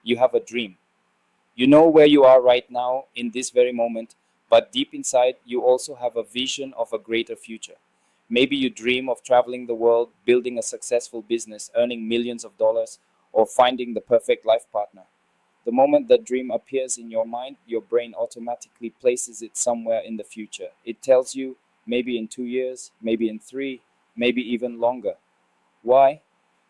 You have a dream. You know where you are right now in this very moment, but deep inside, you also have a vision of a greater future. Maybe you dream of traveling the world, building a successful business, earning millions of dollars, or finding the perfect life partner. The moment that dream appears in your mind, your brain automatically places it somewhere in the future. It tells you maybe in 2 years, maybe in three, maybe even longer. Why?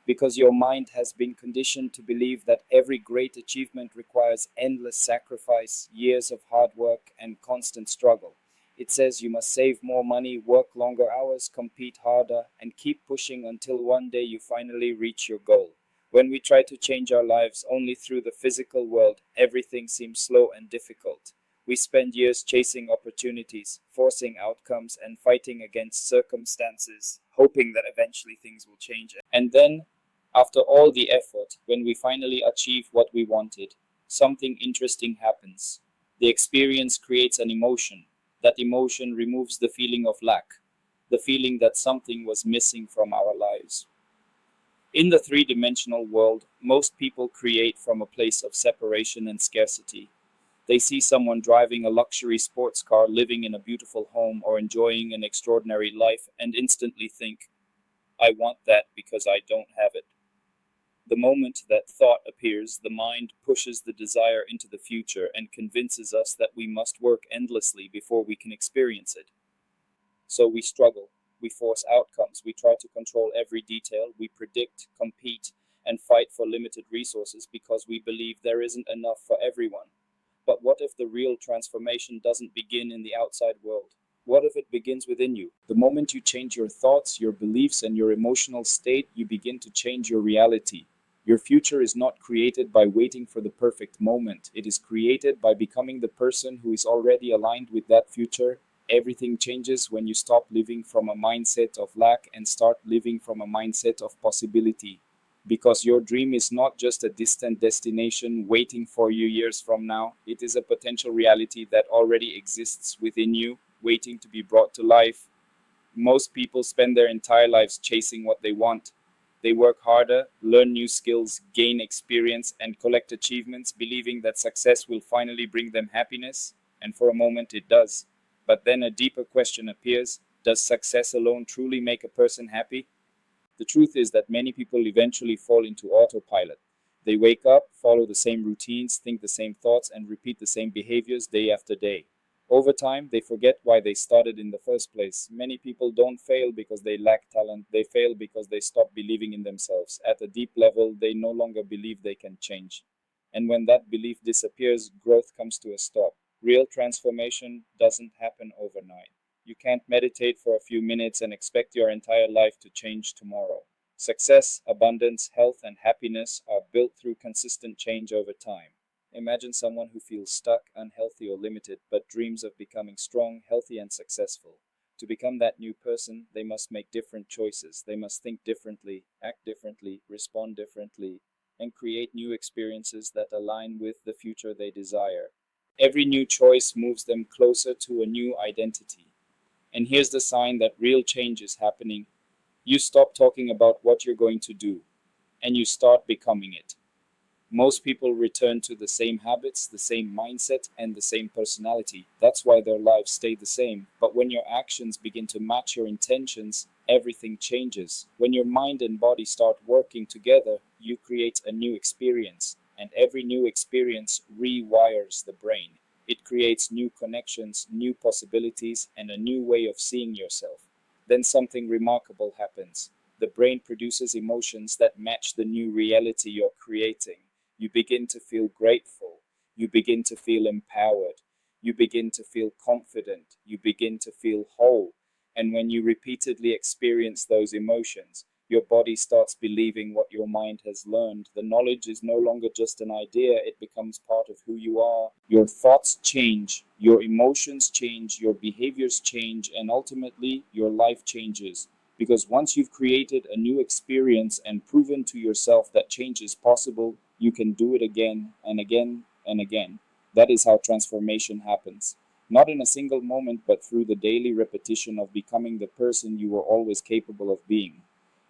Because your mind has been conditioned to believe that every great achievement requires endless sacrifice, years of hard work, and constant struggle. It says you must save more money, work longer hours, compete harder, and keep pushing until one day you finally reach your goal. When we try to change our lives only through the physical world, everything seems slow and difficult. We spend years chasing opportunities, forcing outcomes, and fighting against circumstances, hoping that eventually things will change. And then, after all the effort, when we finally achieve what we wanted, something interesting happens. The experience creates an emotion. That emotion removes the feeling of lack, the feeling that something was missing from our lives. In the three-dimensional world, most people create from a place of separation and scarcity. They see someone driving a luxury sports car, living in a beautiful home, or enjoying an extraordinary life, and instantly think, I want that because I don't have it. The moment that thought appears, the mind pushes the desire into the future and convinces us that we must work endlessly before we can experience it. So we struggle, we force outcomes, we try to control every detail, we predict, compete, and fight for limited resources because we believe there isn't enough for everyone. But what if the real transformation doesn't begin in the outside world? What if it begins within you? The moment you change your thoughts, your beliefs, and your emotional state, you begin to change your reality. Your future is not created by waiting for the perfect moment. It is created by becoming the person who is already aligned with that future. Everything changes when you stop living from a mindset of lack and start living from a mindset of possibility. Because your dream is not just a distant destination waiting for you years from now. It is a potential reality that already exists within you, waiting to be brought to life. Most people spend their entire lives chasing what they want. They work harder, learn new skills, gain experience, and collect achievements, believing that success will finally bring them happiness. And for a moment it does. But then a deeper question appears. Does success alone truly make a person happy? The truth is that many people eventually fall into autopilot. They wake up, follow the same routines, think the same thoughts, and repeat the same behaviors day after day. Over time, they forget why they started in the first place. Many people don't fail because they lack talent. They fail because they stop believing in themselves. At a deep level, they no longer believe they can change. And when that belief disappears, growth comes to a stop. Real transformation doesn't happen overnight. You can't meditate for a few minutes and expect your entire life to change tomorrow. Success, abundance, health, and happiness are built through consistent change over time. Imagine someone who feels stuck, unhealthy, or limited, but dreams of becoming strong, healthy, and successful. To become that new person, they must make different choices. They must think differently, act differently, respond differently, and create new experiences that align with the future they desire. Every new choice moves them closer to a new identity. And here's the sign that real change is happening. You stop talking about what you're going to do, and you start becoming it. Most people return to the same habits, the same mindset, and the same personality. That's why their lives stay the same. But when your actions begin to match your intentions, everything changes. When your mind and body start working together, you create a new experience. And every new experience rewires the brain. It creates new connections, new possibilities, and a new way of seeing yourself. Then something remarkable happens. The brain produces emotions that match the new reality you're creating. You begin to feel grateful. You begin to feel empowered. You begin to feel confident. You begin to feel whole. And when you repeatedly experience those emotions, your body starts believing what your mind has learned. The knowledge is no longer just an idea, it becomes part of who you are. Your thoughts change, your emotions change, your behaviors change, and ultimately your life changes. Because once you've created a new experience and proven to yourself that change is possible, you can do it again and again and again. That is how transformation happens. Not in a single moment, but through the daily repetition of becoming the person you were always capable of being.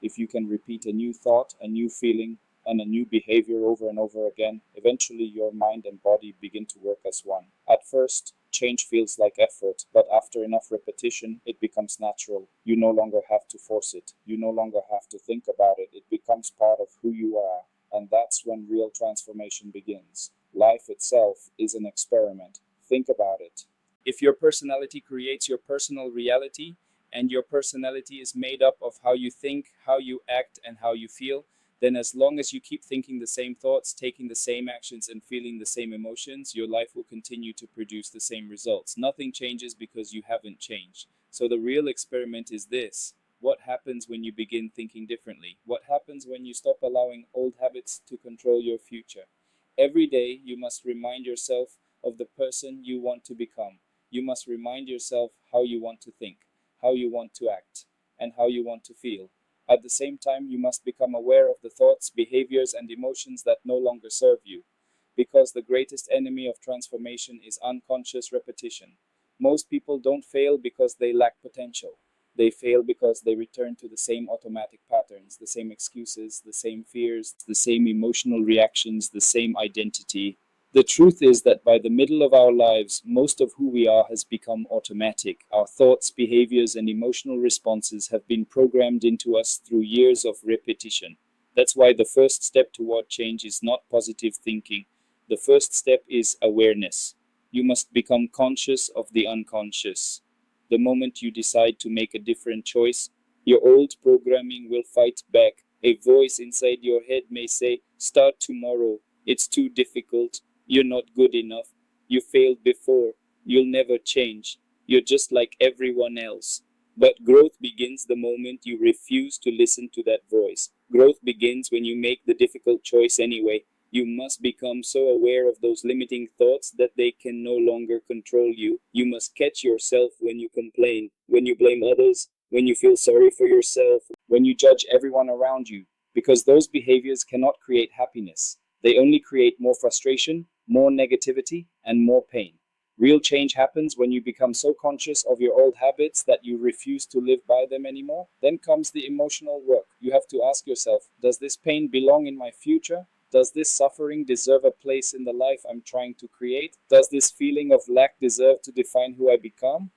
If you can repeat a new thought, a new feeling, and a new behavior over and over again, eventually your mind and body begin to work as one. At first, change feels like effort, but after enough repetition, it becomes natural. You no longer have to force it. You no longer have to think about it. It becomes part of who you are, and that's when real transformation begins. Life itself is an experiment. Think about it. If your personality creates your personal reality, and your personality is made up of how you think, how you act, and how you feel, then as long as you keep thinking the same thoughts, taking the same actions, and feeling the same emotions, your life will continue to produce the same results. Nothing changes because you haven't changed. So the real experiment is this. What happens when you begin thinking differently? What happens when you stop allowing old habits to control your future? Every day, you must remind yourself of the person you want to become. You must remind yourself how you want to think, how you want to act, and how you want to feel. At the same time, you must become aware of the thoughts, behaviors, and emotions that no longer serve you, because the greatest enemy of transformation is unconscious repetition. Most people don't fail because they lack potential. They fail because they return to the same automatic patterns, the same excuses, the same fears, the same emotional reactions, the same identity. The truth is that by the middle of our lives, most of who we are has become automatic. Our thoughts, behaviors, and emotional responses have been programmed into us through years of repetition. That's why the first step toward change is not positive thinking. The first step is awareness. You must become conscious of the unconscious. The moment you decide to make a different choice, your old programming will fight back. A voice inside your head may say, "Start tomorrow. It's too difficult. You're not good enough. You failed before. You'll never change. You're just like everyone else." But growth begins the moment you refuse to listen to that voice. Growth begins when you make the difficult choice anyway. You must become so aware of those limiting thoughts that they can no longer control you. You must catch yourself when you complain, when you blame others, when you feel sorry for yourself, when you judge everyone around you, because those behaviors cannot create happiness. They only create more frustration, more negativity, and more pain. Real change happens when you become so conscious of your old habits that you refuse to live by them anymore. Then comes the emotional work. You have to ask yourself, does this pain belong in my future? Does this suffering deserve a place in the life I'm trying to create? Does this feeling of lack deserve to define who I become?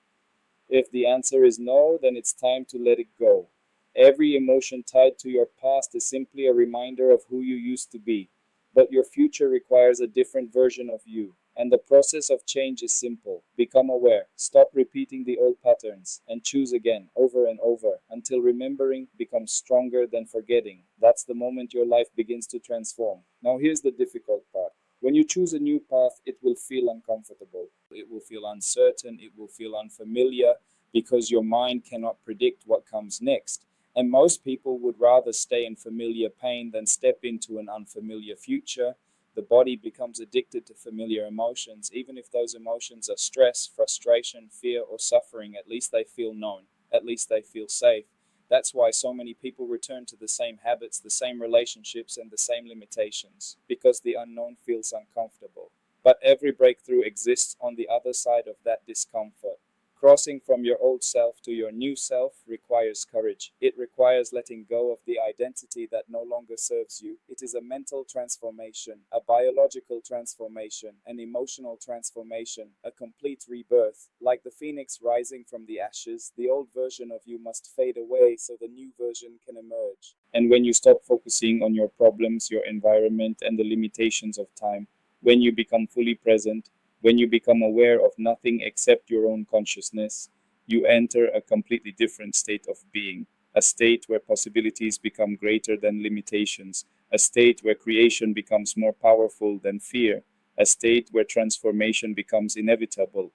If the answer is no, then it's time to let it go. Every emotion tied to your past is simply a reminder of who you used to be. But your future requires a different version of you. And the process of change is simple. Become aware, stop repeating the old patterns, and choose again, over and over, until remembering becomes stronger than forgetting. That's the moment your life begins to transform. Now here's the difficult part. When you choose a new path, it will feel uncomfortable. It will feel uncertain, it will feel unfamiliar, because your mind cannot predict what comes next. And most people would rather stay in familiar pain than step into an unfamiliar future. The body becomes addicted to familiar emotions. Even if those emotions are stress, frustration, fear, or suffering, at least they feel known. At least they feel safe. That's why so many people return to the same habits, the same relationships, and the same limitations, because the unknown feels uncomfortable. But every breakthrough exists on the other side of that discomfort. Crossing from your old self to your new self requires courage. It requires letting go of the identity that no longer serves you. It is a mental transformation, a biological transformation, an emotional transformation, a complete rebirth. Like the phoenix rising from the ashes, the old version of you must fade away so the new version can emerge. And when you stop focusing on your problems, your environment, and the limitations of time, when you become fully present, when you become aware of nothing except your own consciousness, you enter a completely different state of being, a state where possibilities become greater than limitations, a state where creation becomes more powerful than fear, a state where transformation becomes inevitable.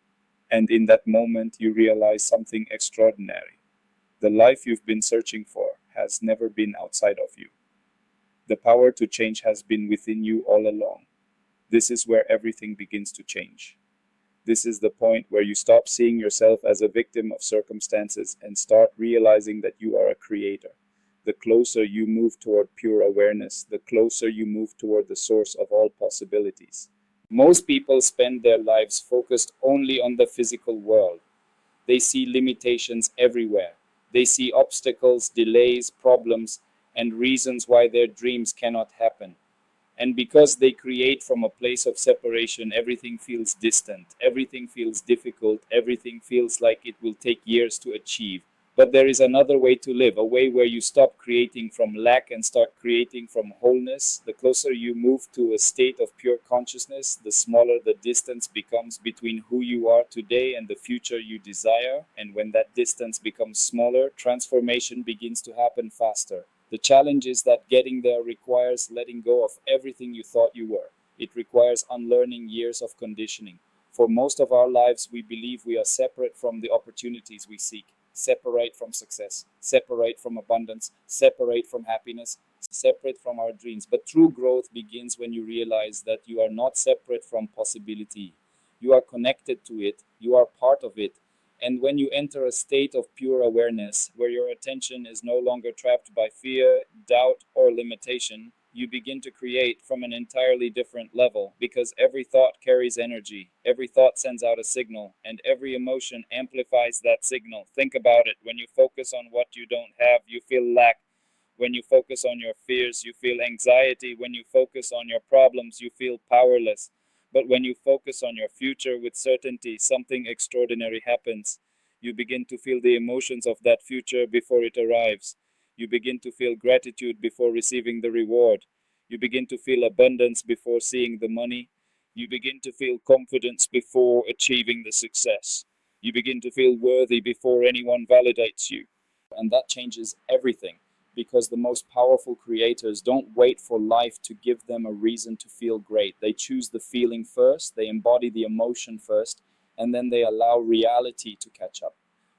And in that moment, you realize something extraordinary. The life you've been searching for has never been outside of you. The power to change has been within you all along. This is where everything begins to change. This is the point where you stop seeing yourself as a victim of circumstances and start realizing that you are a creator. The closer you move toward pure awareness, the closer you move toward the source of all possibilities. Most people spend their lives focused only on the physical world. They see limitations everywhere. They see obstacles, delays, problems, and reasons why their dreams cannot happen. And because they create from a place of separation, everything feels distant, everything feels difficult, everything feels like it will take years to achieve. But there is another way to live, a way where you stop creating from lack and start creating from wholeness. The closer you move to a state of pure consciousness, the smaller the distance becomes between who you are today and the future you desire. And when that distance becomes smaller, transformation begins to happen faster. The challenge is that getting there requires letting go of everything you thought you were. It requires unlearning years of conditioning. For most of our lives, we believe we are separate from the opportunities we seek, separate from success, separate from abundance, separate from happiness, separate from our dreams. But true growth begins when you realize that you are not separate from possibility. You are connected to it, you are part of it. And when you enter a state of pure awareness, where your attention is no longer trapped by fear, doubt, or limitation, you begin to create from an entirely different level, because every thought carries energy, every thought sends out a signal, and every emotion amplifies that signal. Think about it. When you focus on what you don't have, you feel lack. When you focus on your fears, you feel anxiety. When you focus on your problems, you feel powerless. But when you focus on your future with certainty, something extraordinary happens. You begin to feel the emotions of that future before it arrives. You begin to feel gratitude before receiving the reward. You begin to feel abundance before seeing the money. You begin to feel confidence before achieving the success. You begin to feel worthy before anyone validates you. And that changes everything, because the most powerful creators don't wait for life to give them a reason to feel great. They choose the feeling first, they embody the emotion first, and then they allow reality to catch up.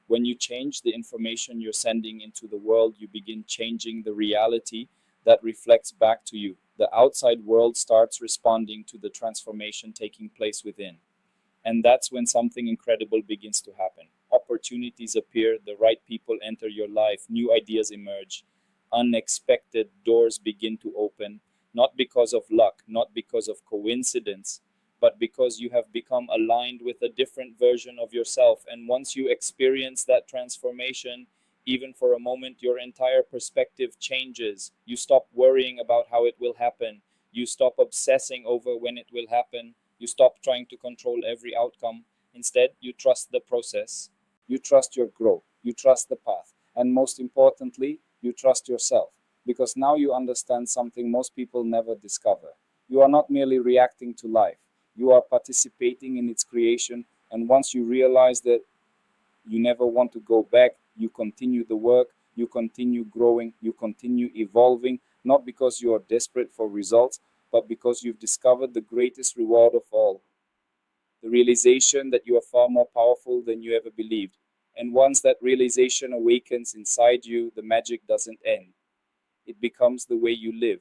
When you change the information you're sending into the world, you begin changing the reality that reflects back to you. The outside world starts responding to the transformation taking place within. And that's when something incredible begins to happen. Opportunities appear, the right people enter your life, new ideas emerge, unexpected doors begin to open, not because of luck, not because of coincidence, but because you have become aligned with a different version of yourself. And once you experience that transformation, even for a moment, your entire perspective changes. You stop worrying about how it will happen. You stop obsessing over when it will happen. You stop trying to control every outcome. Instead, you trust the process. You trust your growth. You trust the path. And most importantly, you trust yourself. Because now you understand something most people never discover. You are not merely reacting to life. You are participating in its creation. And once you realize that you never want to go back, you continue the work, you continue growing, you continue evolving, not because you are desperate for results, but because you've discovered the greatest reward of all, the realization that you are far more powerful than you ever believed. And once that realization awakens inside you, the magic doesn't end. It becomes the way you live.